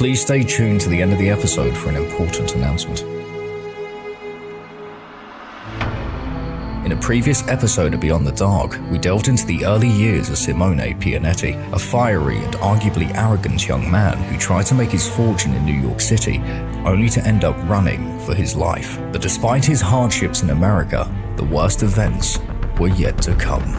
Please stay tuned to the end of the episode for an important announcement. In a previous episode of Beyond the Dark, we delved into the early years of Simone Pianetti, a fiery and arguably arrogant young man who tried to make his fortune in New York City, only to end up running for his life. But despite his hardships in America, the worst events were yet to come.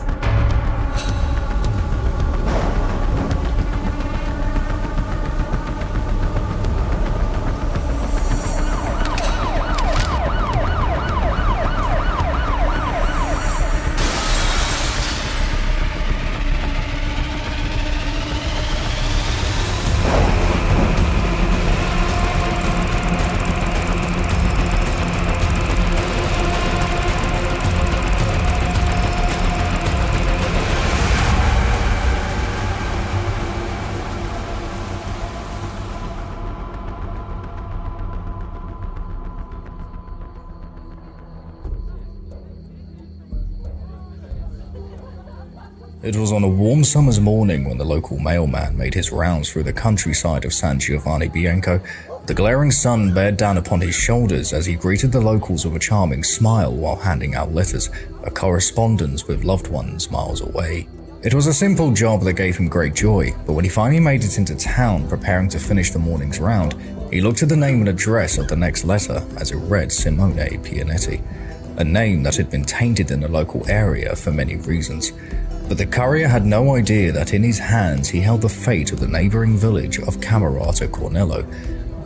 It was on a warm summer's morning when the local mailman made his rounds through the countryside of San Giovanni Bianco. The glaring sun bared down upon his shoulders as he greeted the locals with a charming smile while handing out letters, a correspondence with loved ones miles away. It was a simple job that gave him great joy, but when he finally made it into town preparing to finish the morning's round, he looked at the name and address of the next letter as it read Simone Pianetti, a name that had been tainted in the local area for many reasons. But the courier had no idea that in his hands he held the fate of the neighbouring village of Camerata Cornello,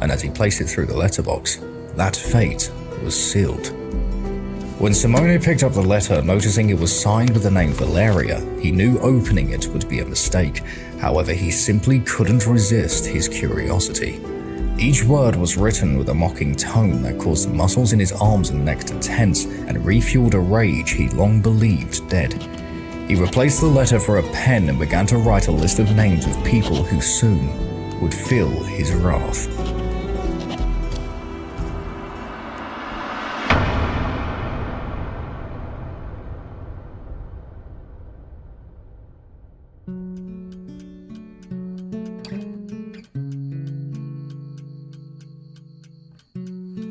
and as he placed it through the letterbox, that fate was sealed. When Simone picked up the letter, noticing it was signed with the name Valeria, he knew opening it would be a mistake. However, he simply couldn't resist his curiosity. Each word was written with a mocking tone that caused the muscles in his arms and neck to tense and refueled a rage he long believed dead. He replaced the letter for a pen and began to write a list of names of people who soon would feel his wrath.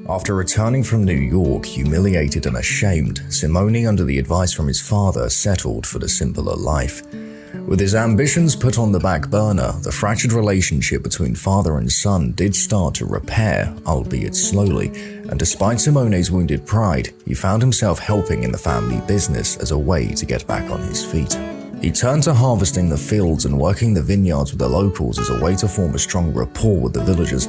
After returning from New York, humiliated and ashamed, Simone, under the advice from his father, settled for the simpler life. With his ambitions put on the back burner, the fractured relationship between father and son did start to repair, albeit slowly, and despite Simone's wounded pride, he found himself helping in the family business as a way to get back on his feet. He turned to harvesting the fields and working the vineyards with the locals as a way to form a strong rapport with the villagers,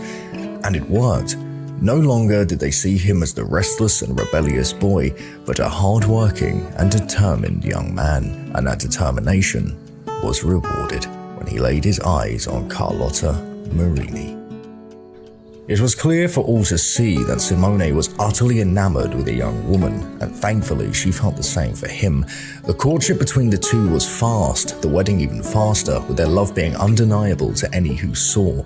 and it worked. No longer did they see him as the restless and rebellious boy, but a hard-working and determined young man, and that determination was rewarded when he laid his eyes on Carlotta Marini. It was clear for all to see that Simone was utterly enamored with a young woman, and thankfully she felt the same for him. The courtship between the two was fast, the wedding even faster, with their love being undeniable to any who saw.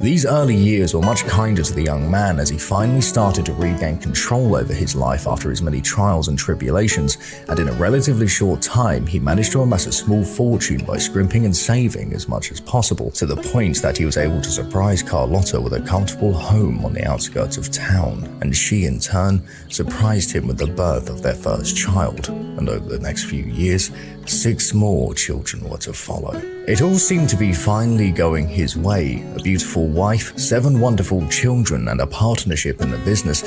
These early years were much kinder to the young man as he finally started to regain control over his life after his many trials and tribulations, and in a relatively short time he managed to amass a small fortune by scrimping and saving as much as possible, to the point that he was able to surprise Carlotta with a comfortable home on the outskirts of town, and she in turn surprised him with the birth of their first child, and over the next few years, 6 more children were to follow. It all seemed to be finally going his way, a beautiful wife, 7 wonderful children, and a partnership in the business.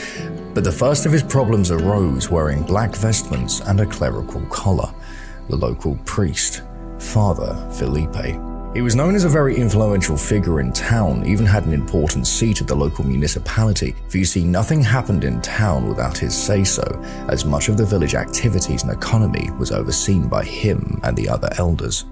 But the first of his problems arose wearing black vestments and a clerical collar. The local priest, Father Felipe. He was known as a very influential figure in town, even had an important seat at the local municipality, for you see, nothing happened in town without his say-so, as much of the village activities and economy was overseen by him and the other elders.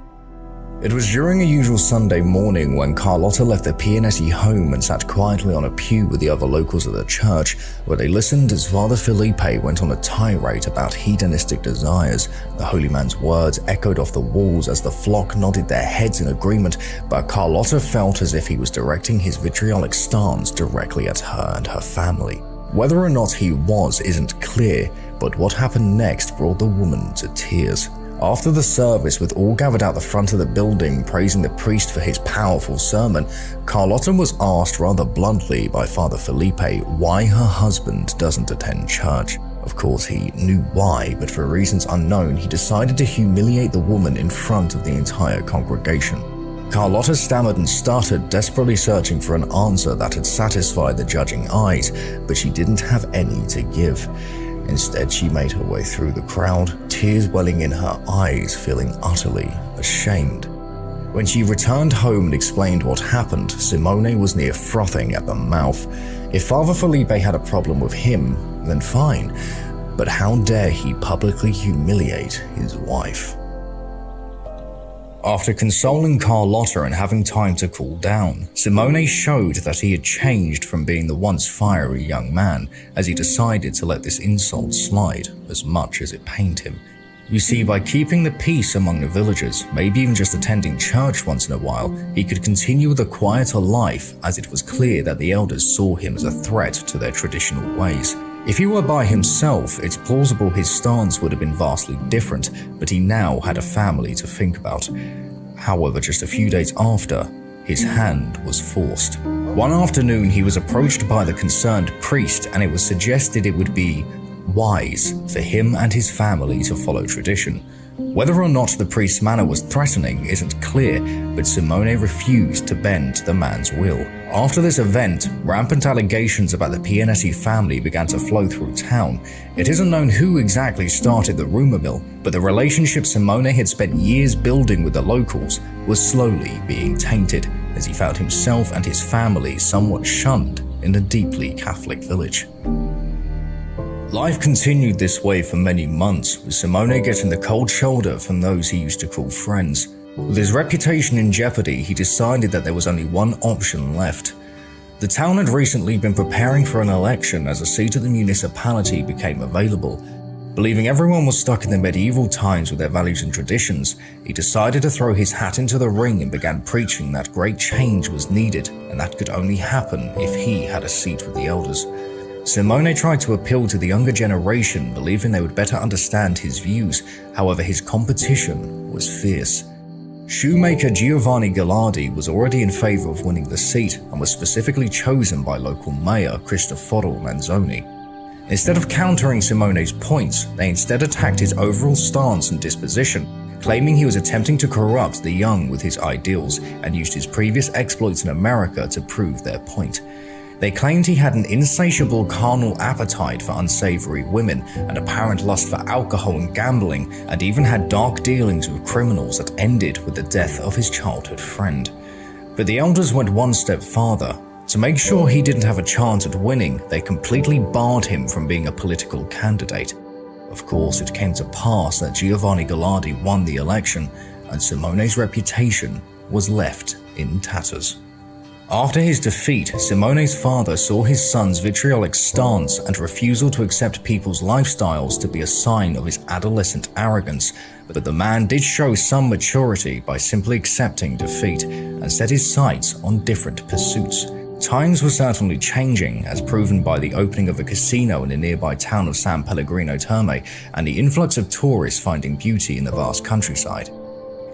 It was during a usual Sunday morning when Carlotta left the Pianetti home and sat quietly on a pew with the other locals of the church, where they listened as Father Felipe went on a tirade about hedonistic desires. The holy man's words echoed off the walls as the flock nodded their heads in agreement, but Carlotta felt as if he was directing his vitriolic stance directly at her and her family. Whether or not he was isn't clear, but what happened next brought the woman to tears. After the service, with all gathered out the front of the building praising the priest for his powerful sermon, Carlotta was asked rather bluntly by Father Felipe why her husband doesn't attend church. Of course, he knew why, but for reasons unknown, he decided to humiliate the woman in front of the entire congregation. Carlotta stammered and stuttered, desperately searching for an answer that had satisfied the judging eyes, but she didn't have any to give. Instead, she made her way through the crowd, tears welling in her eyes, feeling utterly ashamed. When she returned home and explained what happened, Simone was near frothing at the mouth. If Father Felipe had a problem with him, then fine, but how dare he publicly humiliate his wife? After consoling Carlotta and having time to cool down, Simone showed that he had changed from being the once fiery young man, as he decided to let this insult slide, as much as it pained him. You see, by keeping the peace among the villagers, maybe even just attending church once in a while, he could continue with a quieter life, as it was clear that the elders saw him as a threat to their traditional ways. If he were by himself, it's plausible his stance would have been vastly different, but he now had a family to think about. However, just a few days after, his hand was forced. One afternoon, he was approached by the concerned priest, and it was suggested it would be wise for him and his family to follow tradition. Whether or not the priest's manner was threatening isn't clear, but Simone refused to bend to the man's will. After this event, rampant allegations about the Pianetti family began to flow through town. It isn't known who exactly started the rumor mill, but the relationship Simone had spent years building with the locals was slowly being tainted, as he found himself and his family somewhat shunned in a deeply Catholic village. Life continued this way for many months, with Simone getting the cold shoulder from those he used to call friends. With his reputation in jeopardy, he decided that there was only one option left. The town had recently been preparing for an election as a seat of the municipality became available. Believing everyone was stuck in the medieval times with their values and traditions, he decided to throw his hat into the ring and began preaching that great change was needed, and that could only happen if he had a seat with the elders. Simone tried to appeal to the younger generation, believing they would better understand his views. However, his competition was fierce. Shoemaker Giovanni Gallardi was already in favor of winning the seat and was specifically chosen by local mayor Cristoforo Manzoni. Instead of countering Simone's points, they instead attacked his overall stance and disposition, claiming he was attempting to corrupt the young with his ideals and used his previous exploits in America to prove their point. They claimed he had an insatiable carnal appetite for unsavory women, an apparent lust for alcohol and gambling, and even had dark dealings with criminals that ended with the death of his childhood friend. But the elders went one step farther. To make sure he didn't have a chance at winning, they completely barred him from being a political candidate. Of course, it came to pass that Giovanni Gallardi won the election, and Simone's reputation was left in tatters. After his defeat, Simone's father saw his son's vitriolic stance and refusal to accept people's lifestyles to be a sign of his adolescent arrogance, but the man did show some maturity by simply accepting defeat and set his sights on different pursuits. Times were certainly changing, as proven by the opening of a casino in the nearby town of San Pellegrino Terme and the influx of tourists finding beauty in the vast countryside.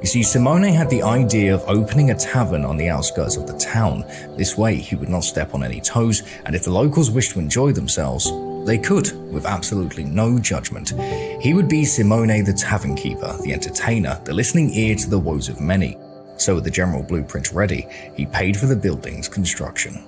You see, Simone had the idea of opening a tavern on the outskirts of the town. This way, he would not step on any toes, and if the locals wished to enjoy themselves, they could, with absolutely no judgment. He would be Simone the tavern keeper, the entertainer, the listening ear to the woes of many. So with the general blueprint ready, he paid for the building's construction.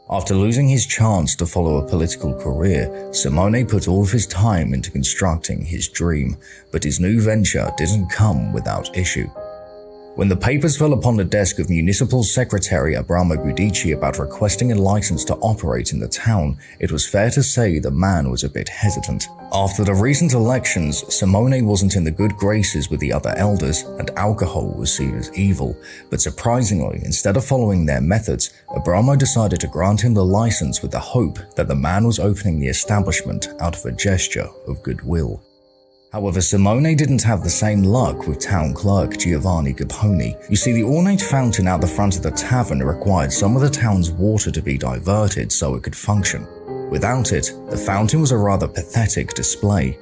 After losing his chance to follow a political career, Simone put all of his time into constructing his dream, but his new venture didn't come without issue. When the papers fell upon the desk of Municipal Secretary Abramo Guidici about requesting a license to operate in the town, it was fair to say the man was a bit hesitant. After the recent elections, Simone wasn't in the good graces with the other elders, and alcohol was seen as evil. But surprisingly, instead of following their methods, Abramo decided to grant him the license with the hope that the man was opening the establishment out of a gesture of goodwill. However, Simone didn't have the same luck with town clerk Giovanni Gaboni. You see, the ornate fountain out the front of the tavern required some of the town's water to be diverted so it could function. Without it, the fountain was a rather pathetic display.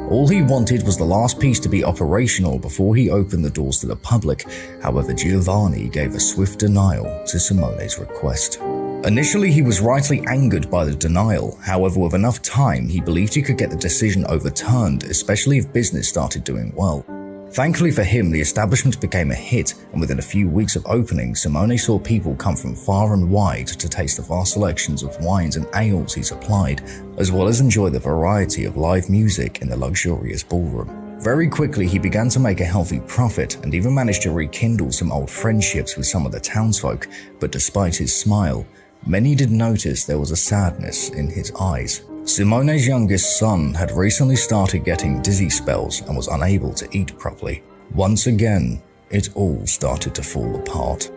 All he wanted was the last piece to be operational before he opened the doors to the public. However, Giovanni gave a swift denial to Simone's request. Initially, he was rightly angered by the denial. However, with enough time, he believed he could get the decision overturned, especially if business started doing well. Thankfully for him, the establishment became a hit, and within a few weeks of opening, Simone saw people come from far and wide to taste the vast selections of wines and ales he supplied, as well as enjoy the variety of live music in the luxurious ballroom. Very quickly, he began to make a healthy profit and even managed to rekindle some old friendships with some of the townsfolk, but despite his smile, many did notice there was a sadness in his eyes. Simone's youngest son had recently started getting dizzy spells and was unable to eat properly. Once again, it all started to fall apart.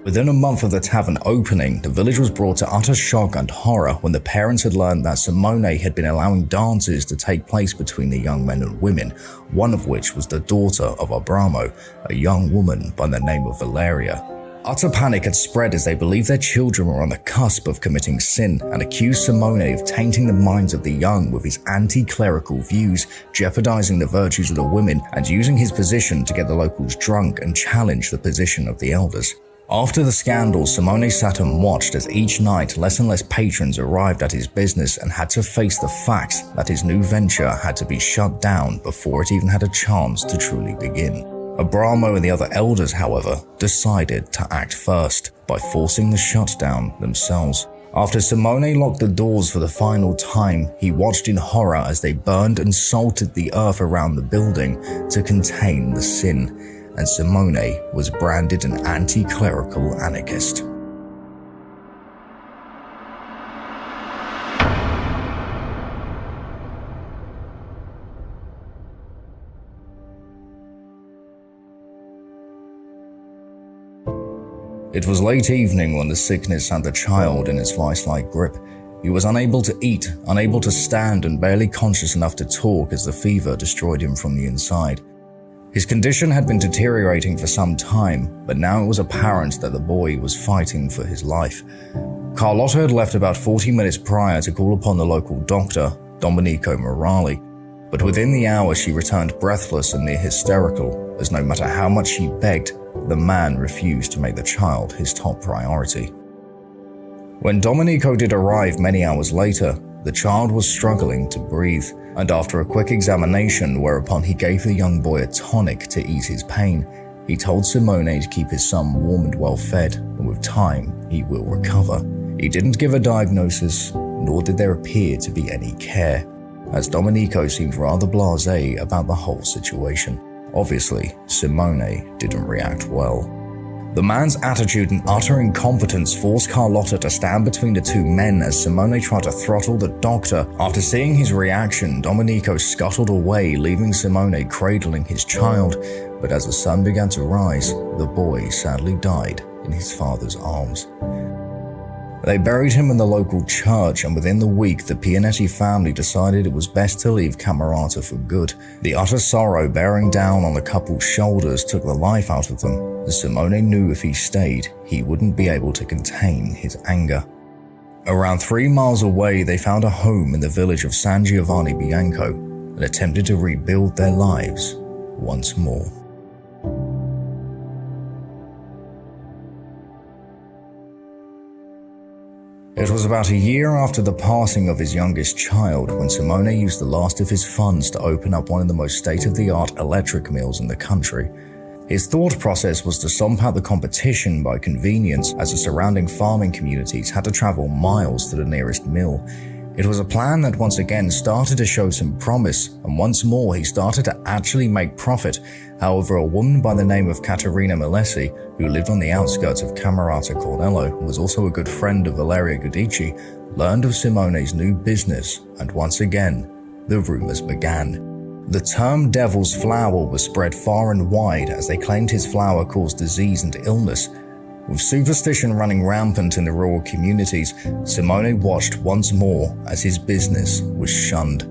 Within a month of the tavern opening, the village was brought to utter shock and horror when the parents had learned that Simone had been allowing dances to take place between the young men and women, one of which was the daughter of Abramo, a young woman by the name of Valeria. Utter panic had spread as they believed their children were on the cusp of committing sin and accused Simone of tainting the minds of the young with his anti-clerical views, jeopardizing the virtues of the women, and using his position to get the locals drunk and challenge the position of the elders. After the scandal, Simone sat and watched as each night less and less patrons arrived at his business and had to face the fact that his new venture had to be shut down before it even had a chance to truly begin. Abramo and the other elders, however, decided to act first by forcing the shutdown themselves. After Simone locked the doors for the final time, he watched in horror as they burned and salted the earth around the building to contain the sin, and Simone was branded an anti-clerical anarchist. It was late evening when the sickness had the child in its vice-like grip. He was unable to eat, unable to stand, and barely conscious enough to talk as the fever destroyed him from the inside. His condition had been deteriorating for some time, but now it was apparent that the boy was fighting for his life. Carlotta had left about 40 minutes prior to call upon the local doctor, Domenico Morali, but within the hour she returned breathless and near hysterical, as no matter how much she begged, the man refused to make the child his top priority. When Domenico did arrive many hours later, the child was struggling to breathe, and after a quick examination whereupon he gave the young boy a tonic to ease his pain, he told Simone to keep his son warm and well fed, and with time, he will recover. He didn't give a diagnosis, nor did there appear to be any care, as Domenico seemed rather blasé about the whole situation. Obviously, Simone didn't react well. The man's attitude and utter incompetence forced Carlotta to stand between the two men as Simone tried to throttle the doctor. After seeing his reaction, Domenico scuttled away, leaving Simone cradling his child, but as the sun began to rise, the boy sadly died in his father's arms. They buried him in the local church, and within the week, the Pianetti family decided it was best to leave Camerata for good. The utter sorrow bearing down on the couple's shoulders took the life out of them, as Simone knew if he stayed, he wouldn't be able to contain his anger. Around 3 miles away, they found a home in the village of San Giovanni Bianco and attempted to rebuild their lives once more. It was about a year after the passing of his youngest child when Simone used the last of his funds to open up one of the most state-of-the-art electric mills in the country. His thought process was to stomp out the competition by convenience, as the surrounding farming communities had to travel miles to the nearest mill. It was a plan that once again started to show some promise, and once more he started to actually make profit. However, a woman by the name of Caterina Malessi, who lived on the outskirts of Camerata Cornello and was also a good friend of Valeria Gudici, learned of Simone's new business, and once again, the rumors began. The term devil's flower was spread far and wide as they claimed his flower caused disease and illness. With superstition running rampant in the rural communities, Simone watched once more as his business was shunned.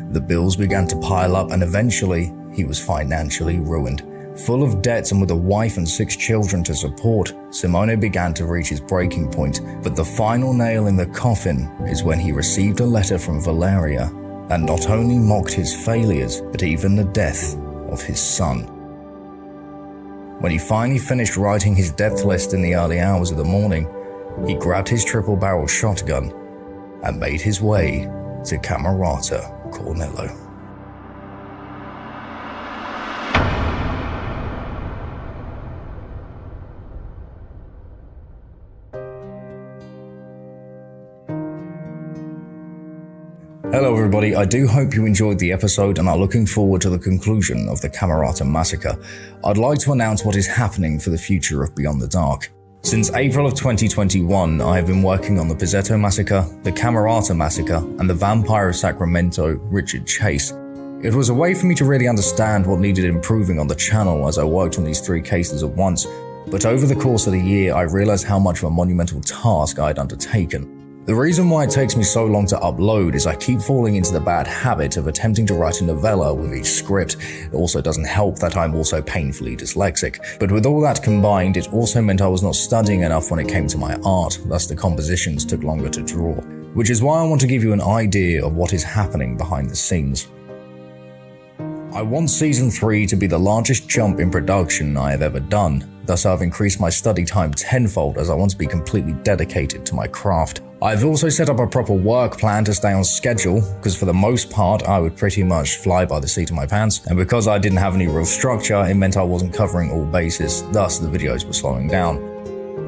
The bills began to pile up and eventually he was financially ruined. Full of debts and with a wife and 6 children to support, Simone began to reach his breaking point, but the final nail in the coffin is when he received a letter from Valeria that not only mocked his failures, but even the death of his son. When he finally finished writing his death list in the early hours of the morning, he grabbed his triple-barrel shotgun and made his way to Camerata Cornello. Hello everybody, I do hope you enjoyed the episode and are looking forward to the conclusion of the Camerata Massacre. I'd like to announce what is happening for the future of Beyond the Dark. Since April of 2021, I have been working on the Pizzetto Massacre, the Camerata Massacre, and the Vampire of Sacramento, Richard Chase. It was a way for me to really understand what needed improving on the channel as I worked on these 3 cases at once, but over the course of the year I realized how much of a monumental task I had undertaken. The reason why it takes me so long to upload is I keep falling into the bad habit of attempting to write a novella with each script. It also doesn't help that I'm also painfully dyslexic. But with all that combined, it also meant I was not studying enough when it came to my art, thus the compositions took longer to draw. Which is why I want to give you an idea of what is happening behind the scenes. I want Season 3 to be the largest jump in production I have ever done. Thus I've increased my study time tenfold as I want to be completely dedicated to my craft. I've also set up a proper work plan to stay on schedule, because for the most part I would pretty much fly by the seat of my pants, and because I didn't have any real structure, it meant I wasn't covering all bases, thus the videos were slowing down.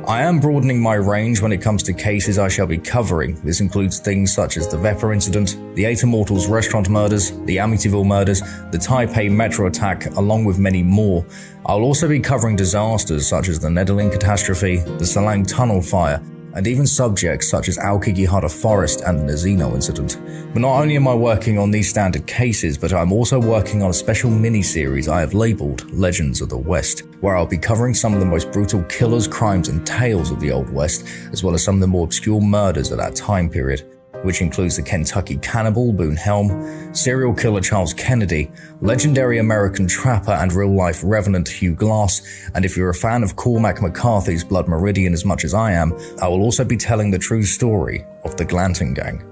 I am broadening my range when it comes to cases I shall be covering. This includes things such as the Vepper incident, the 8 Immortals restaurant murders, the Amityville murders, the Taipei metro attack, along with many more. I'll also be covering disasters such as the Nedeling catastrophe, the Salang tunnel fire, and even subjects such as Aokigahara Forest and the Nazino incident. But not only am I working on these standard cases, but I'm also working on a special mini-series I have labelled Legends of the West, where I'll be covering some of the most brutal killers, crimes and tales of the Old West, as well as some of the more obscure murders of that time period, which includes the Kentucky cannibal Boone Helm, serial killer Charles Kennedy, legendary American trapper and real-life revenant Hugh Glass, and if you're a fan of Cormac McCarthy's Blood Meridian as much as I am, I will also be telling the true story of the Glanton Gang.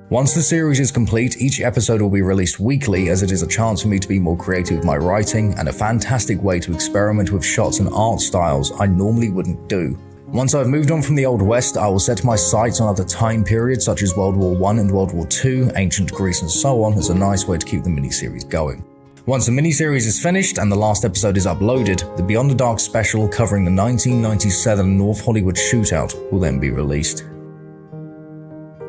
Once the series is complete, each episode will be released weekly, as it is a chance for me to be more creative with my writing and a fantastic way to experiment with shots and art styles I normally wouldn't do. Once I've moved on from the Old West, I will set my sights on other time periods such as World War I and World War II, ancient Greece and so on, as a nice way to keep the miniseries going. Once the miniseries is finished and the last episode is uploaded, the Beyond the Dark special covering the 1997 North Hollywood shootout will then be released.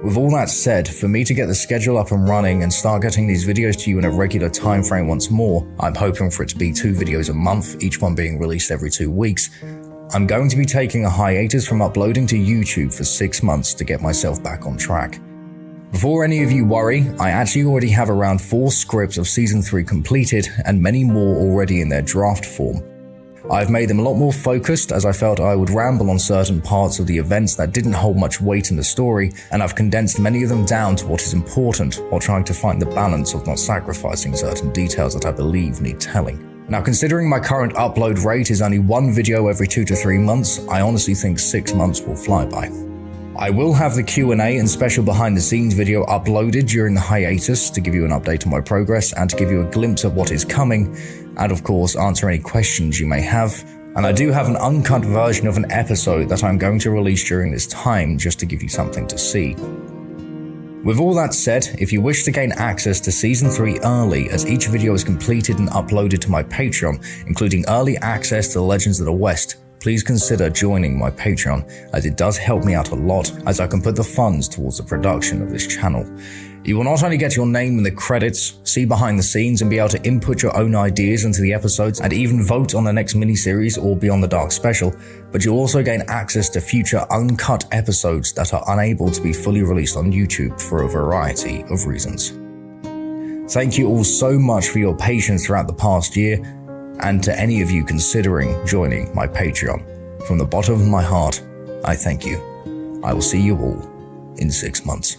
With all that said, for me to get the schedule up and running and start getting these videos to you in a regular time frame once more, I'm hoping for it to be 2 videos a month, each one being released every 2 weeks. I'm going to be taking a hiatus from uploading to YouTube for 6 months to get myself back on track. Before any of you worry, I actually already have around 4 scripts of Season 3 completed and many more already in their draft form. I've made them a lot more focused as I felt I would ramble on certain parts of the events that didn't hold much weight in the story, and I've condensed many of them down to what is important while trying to find the balance of not sacrificing certain details that I believe need telling. Now, considering my current upload rate is only 1 video every 2 to 3 months, I honestly think 6 months will fly by. I will have the Q&A and special behind the scenes video uploaded during the hiatus to give you an update on my progress and to give you a glimpse of what is coming, and of course answer any questions you may have. And I do have an uncut version of an episode that I'm going to release during this time just to give you something to see. With all that said, if you wish to gain access to Season 3 early as each video is completed and uploaded to my Patreon, including early access to the Legends of the West, please consider joining my Patreon, as it does help me out a lot as I can put the funds towards the production of this channel. You will not only get your name in the credits, see behind the scenes and be able to input your own ideas into the episodes and even vote on the next miniseries or Beyond the Dark special, but you'll also gain access to future uncut episodes that are unable to be fully released on YouTube for a variety of reasons. Thank you all so much for your patience throughout the past year, and to any of you considering joining my Patreon. From the bottom of my heart, I thank you. I will see you all in 6 months.